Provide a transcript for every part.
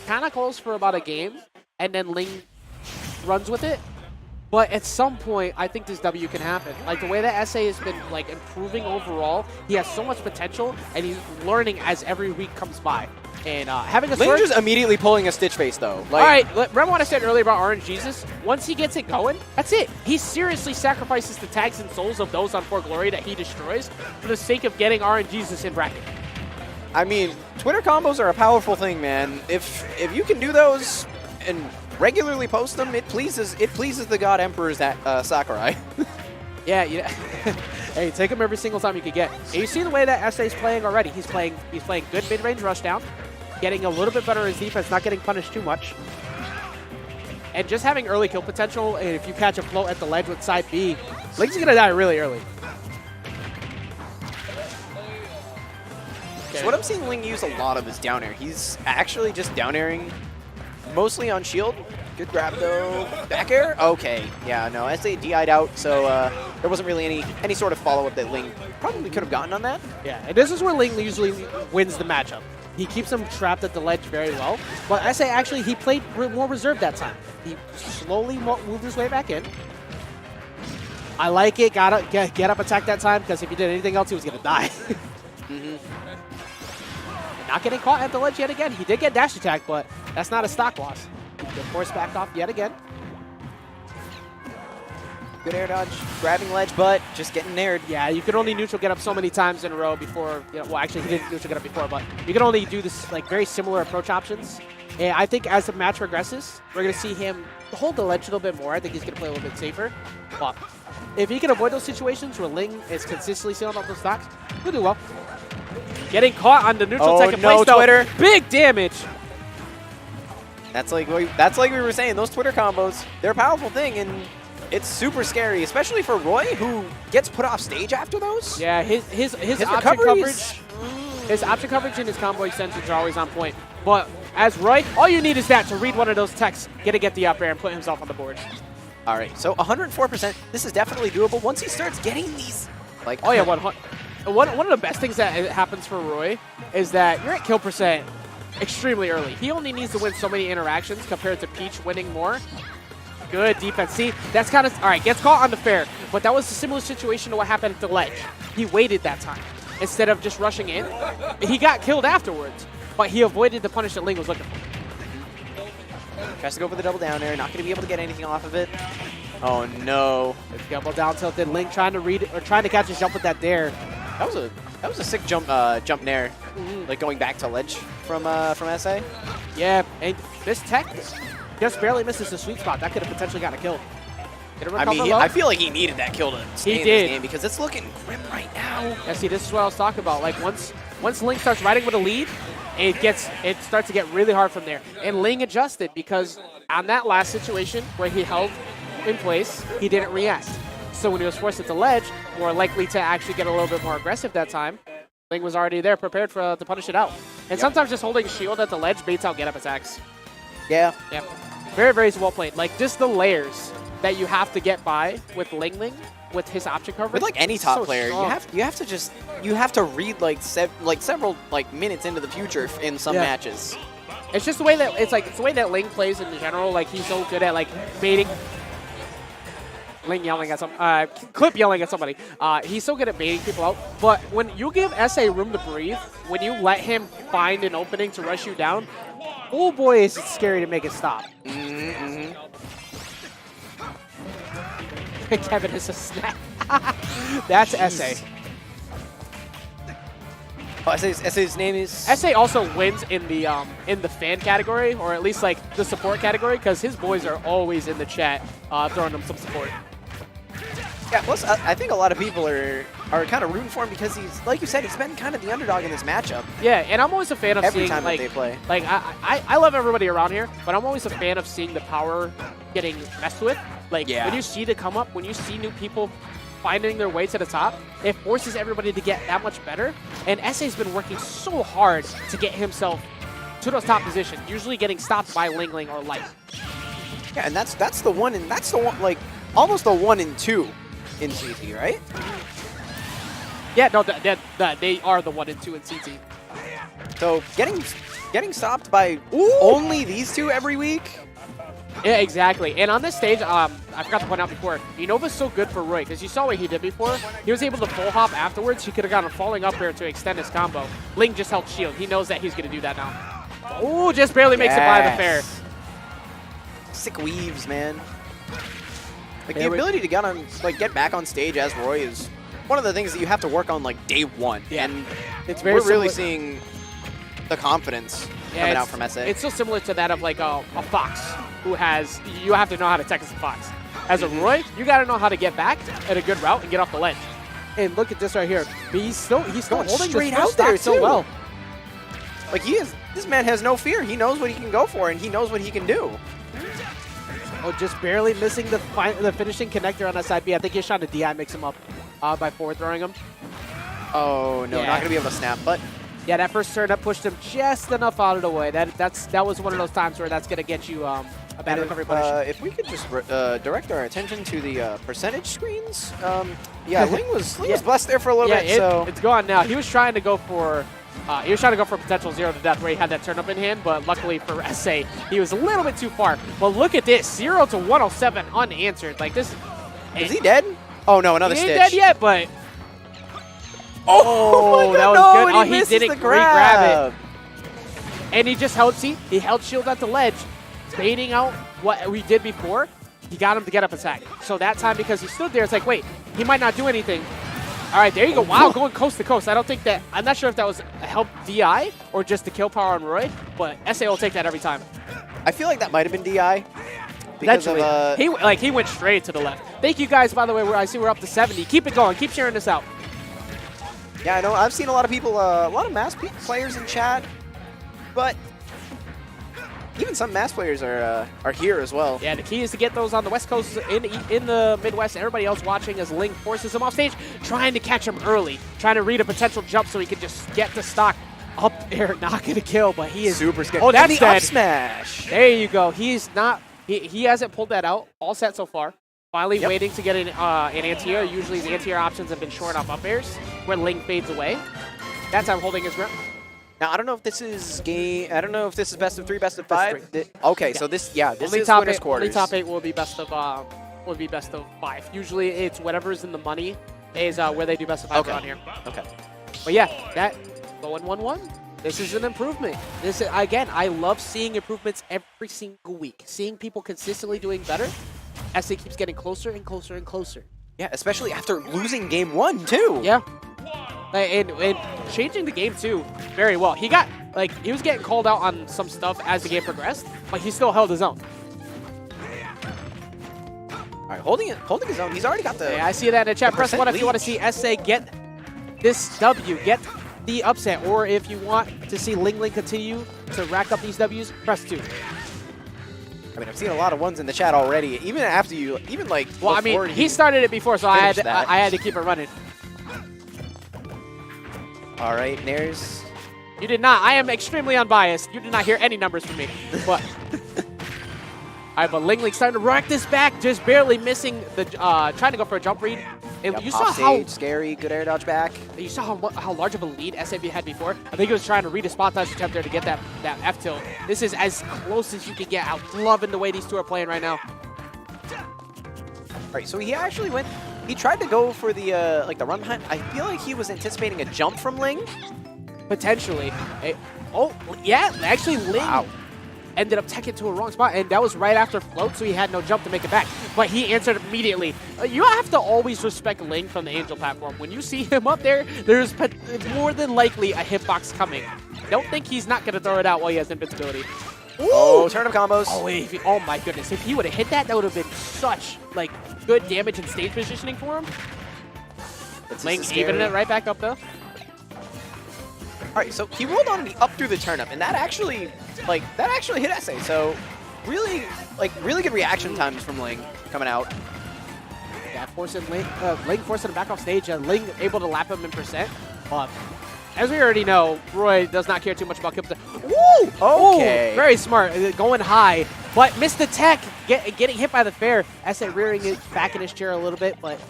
kind of calls for about a game, and then Ling runs with it. But at some point, I think this W can happen. Like, the way that SA has been, like, improving overall, he has so much potential, and he's learning as every week comes by. And having a Ling just immediately pulling a Stitch face, though. Like, all right, remember what I said earlier about Orange Jesus? Once he gets it going, that's it. He seriously sacrifices the tags and souls of those on For Glory that he destroys for the sake of getting Orange Jesus in bracket. I mean, Twitter combos are a powerful thing, man. If you can do those and regularly post them, it pleases the God Emperor's that Sakurai. Yeah. Hey, take him every single time you can get. And you see the way that SA is playing already. He's playing good mid-range rushdown, getting a little bit better at his defense, not getting punished too much. And just having early kill potential, and if you catch a float at the ledge with side B, Ling's going to die really early. So what I'm seeing Ling use a lot of is down air. He's actually just down airing mostly on shield. Good grab though. Back air? Okay. Yeah, no, SA DI'd out, so there wasn't really any sort of follow-up that Ling probably could have gotten on that. Yeah, and this is where Ling usually wins the matchup. He keeps him trapped at the ledge very well. But SA actually, he played more reserved that time. He slowly moved his way back in. I like it. Gotta get up attack that time, because if he did anything else, he was gonna die. Not getting caught at the ledge yet again. He did get dash attack, but that's not a stock loss. Good force back off yet again. Good air dodge, grabbing ledge, but just getting nared. Yeah, you can only neutral get up so many times in a row before, well, actually, he didn't neutral get up before, but you can only do this, like, very similar approach options. And I think as the match progresses, we're going to see him hold the ledge a little bit more. I think he's going to play a little bit safer. But if he can avoid those situations where Ling is consistently sealing off those stocks, he'll do well. Getting caught on the neutral second place, though. Twitter. Big damage. That's like we were saying, those Twitter combos, they're a powerful thing, and it's super scary, especially for Roy, who gets put off stage after those. Yeah, his option coverage, his option coverage and his combo extensions are always on point. But as Roy, all you need is that to read one of those techs, get the up air, and put himself on the board. All right, so 104%. This is definitely doable once he starts getting these. Like, oh yeah, 100. One of the best things that happens for Roy is that you're at kill percent extremely early. He only needs to win so many interactions compared to Peach winning more. Good defense. See, that's kind of, all right, gets caught on the fair, but that was a similar situation to what happened at the ledge. He waited that time instead of just rushing in. He got killed afterwards, but he avoided the punish that Ling was looking for. Tries to go for the double down there, not going to be able to get anything off of it. Oh no. It's double down tilted. Ling trying to read it, or trying to catch his jump with that dare. That was a sick jump nair, like going back to ledge from SA. Yeah, and this tech just barely misses the sweet spot. That could have potentially gotten a kill. I mean, I feel like he needed that kill to stay in this game because it's looking grim right now. Yeah, see, this is what I was talking about. Like once Ling starts riding with a lead, it starts to get really hard from there. And Ling adjusted because on that last situation where he held in place, he didn't react. So when he was forced at the ledge, more likely to actually get a little bit more aggressive that time, Ling was already there, prepared to punish it out. And sometimes just holding shield at the ledge baits out get-up attacks. Yeah. Yeah. Very, very well played. Like, just the layers that you have to get by with LingLing, with his option coverage. With like any top so player, you have to read like several minutes into the future in some matches. It's just the way that it's the way that Ling plays in general. Like, he's so good at like baiting. Ling yelling at Clip yelling at somebody. He's so good at baiting people out. But when you give SA room to breathe, when you let him find an opening to rush you down, oh boy, is it scary to make it stop. Kevin is a snap. That's SA. Oh, SA's name is... SA also wins in the fan category, or at least like the support category, because his boys are always in the chat throwing them some support. Yeah, plus I think a lot of people are kind of rooting for him because he's, like you said, he's been kind of the underdog in this matchup. Yeah, and I'm always a fan of every seeing time like, that they play. Like I love everybody around here, but I'm always a fan of seeing the power getting messed with. Like when you see the come up, when you see new people finding their way to the top, it forces everybody to get that much better. And SA's been working so hard to get himself to those top positions, usually getting stopped by LingLing or Light. Yeah, and that's the one, and that's the one, like almost a 1 and 2 in CT, right? Yeah, no, they are the 1 and 2 in CT. So getting getting stopped by only these two every week. Yeah, exactly. And on this stage, I forgot to point out before, Unova's so good for Roy, because you saw what he did before. He was able to full hop afterwards. He could have gotten a falling up air to extend his combo. Ling just held shield. He knows that he's going to do that now. Oh, just barely makes it by the fair. Sick weaves, man. Like, the ability to get back on stage as Roy is one of the things that you have to work on, like, day one. Yeah. And it's very we're really seeing the confidence coming out from SA. It's so similar to that of, like, a Fox, who has, you have to know how to Texas Fox. As a Roy, you got to know how to get back at a good route and get off the ledge. And look at this right here. But he's still holding straight this out there so well. Like, this man has no fear. He knows what he can go for, and he knows what he can do. Oh, just barely missing the finishing connector on that side B. I think he's trying to DI mix him up by forward throwing him. Oh, no, not going to be able to snap, but... Yeah, that first turn up pushed him just enough out of the way. That was one of those times where that's going to get you a bad recovery punish. If we could just direct our attention to the percentage screens. Yeah, Ling was blessed there for a little bit. So it's gone now. He was trying to go for potential 0 to death where he had that turn up in hand, but luckily for SA, he was a little bit too far. But look at this, 0 to 107 unanswered. Like this. Is he dead? Oh no, another stitch. He ain't dead yet, but. Oh, that was no, good. and He didn't re-grab it. And he just held, he held shield at the ledge, baiting out what we did before. He got him to get up attack. So that time, because he stood there, it's like, wait, he might not do anything. All right, there you go. Wow, going coast to coast. I'm not sure if that was a help DI or just the kill power on Roy, but SA will take that every time. I feel like that might have been DI. Because of, he went straight to the left. Thank you guys, by the way. I see we're up to 70. Keep it going. Keep sharing this out. Yeah, I know. I've seen a lot of people, a lot of mass players in chat, but even some mass players are here as well. Yeah, the key is to get those on the West Coast, in the Midwest. Everybody else watching as Ling forces him off stage, trying to catch him early, trying to read a potential jump so he can just get the stock up there, not going to kill, but he is super scared. Oh, that's dead. Up smash. There you go. He's not. He hasn't pulled that out. All set so far. Finally waiting to get an anti-air. Usually his anti-air options have been short off up airs when Ling fades away. That time holding his ground. Now I don't know if this is game. I don't know if this is best of 3, best of 5. Okay, so this is top winners quarters. Only top 8 will be best of 5. Usually it's whatever's in the money is where they do best of 5 around here. Okay. But yeah, that going 1-1. This is an improvement. This is, again, I love seeing improvements every single week. Seeing people consistently doing better as it keeps getting closer and closer and closer. Yeah, especially after losing game 1 too. Yeah. And changing the game too very well. He was getting called out on some stuff as the game progressed, but he still held his own. All right, holding his own. He's already got the. Yeah, I see that in the chat. Press 1 if you want to see SA get this W, get the upset, or if you want to see LingLing continue to rack up these Ws, press 2. I mean, I've seen a lot of ones in the chat already. Even after you, Well, I mean, he started it before, so I had to keep it running. All right, Nares. You did not. I am extremely unbiased. You did not hear any numbers from me. But all right, but LingLing starting to rack this back, just barely missing the trying to go for a jump read. And you saw how scary, good air dodge back. You saw how large of a lead SAB had before. I think he was trying to read a spot dodge attempt there to get that F tilt. This is as close as you can get. I'm loving the way these two are playing right now. All right, so he actually went. He tried to go for the the run behind. I feel like he was anticipating a jump from Ling. Potentially. Yeah, actually Ling ended up teching to a wrong spot, and that was right after float, so he had no jump to make it back. But he answered immediately. You have to always respect Ling from the Angel platform. When you see him up there, there's more than likely a hitbox coming. Don't think he's not going to throw it out while he has invincibility. Ooh. Oh, turnip combos. Oh my goodness. If he would have hit that, that would have been such good damage and stage positioning for him. Ling evening it right back up though. All right, so he rolled on the up through the turnip, and that actually hit SA. So really good reaction times from Ling coming out. Yeah, forcing Ling forcing him back off stage, and Ling able to lap him in percent. But as we already know, Roy does not care too much about kill percent. Woo! Okay. Ooh, very smart, going high, but missed the tech, getting hit by the fair. SA rearing it back in his chair a little bit, but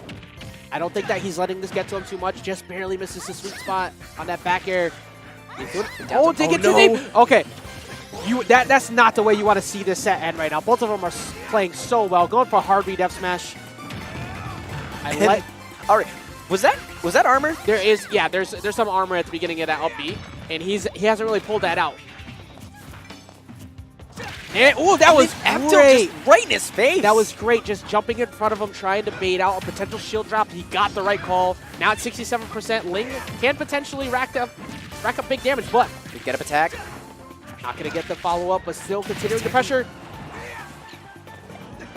I don't think that he's letting this get to him too much. Just barely misses the sweet spot on that back air. Oh, dig it too deep. Okay. That's not the way you want to see this set end right now. Both of them are playing so well. Going for a hard read F smash. All right. Was that armor? There's some armor at the beginning of that up B, and he hasn't really pulled that out. And that was great. Just right in his face. That was great. Just jumping in front of him, trying to bait out a potential shield drop. He got the right call. Now at 67%, Ling can potentially rack up big damage, but Good get up attack. not going to get the follow-up, but still continuing the pressure.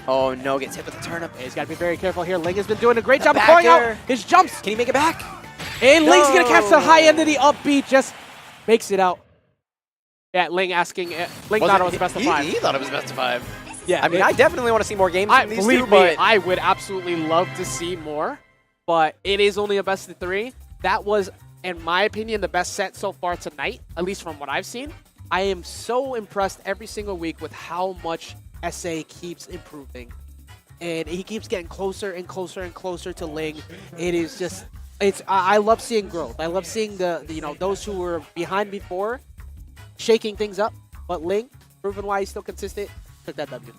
Oh no, gets hit with a turnip. He's got to be very careful here. Ling has been doing a great job of back calling out air. his jumps. Can he make it back? And Ling's going to catch the high end No. of the up B, just makes it out. Yeah, Ling asking, Ling thought it was best of 5. He thought it was best of 5. Yeah, I mean, I definitely want to see more games from these believe two, me, but I would absolutely love to see more, but it is only a best of 3. That was, in my opinion, the best set so far tonight, at least from what I've seen. I am so impressed every single week with how much SA keeps improving. And he keeps getting closer and closer and closer to Ling. It is just, I love seeing growth. I love seeing those who were behind before shaking things up. But Ling, proven why he's still consistent, took that W.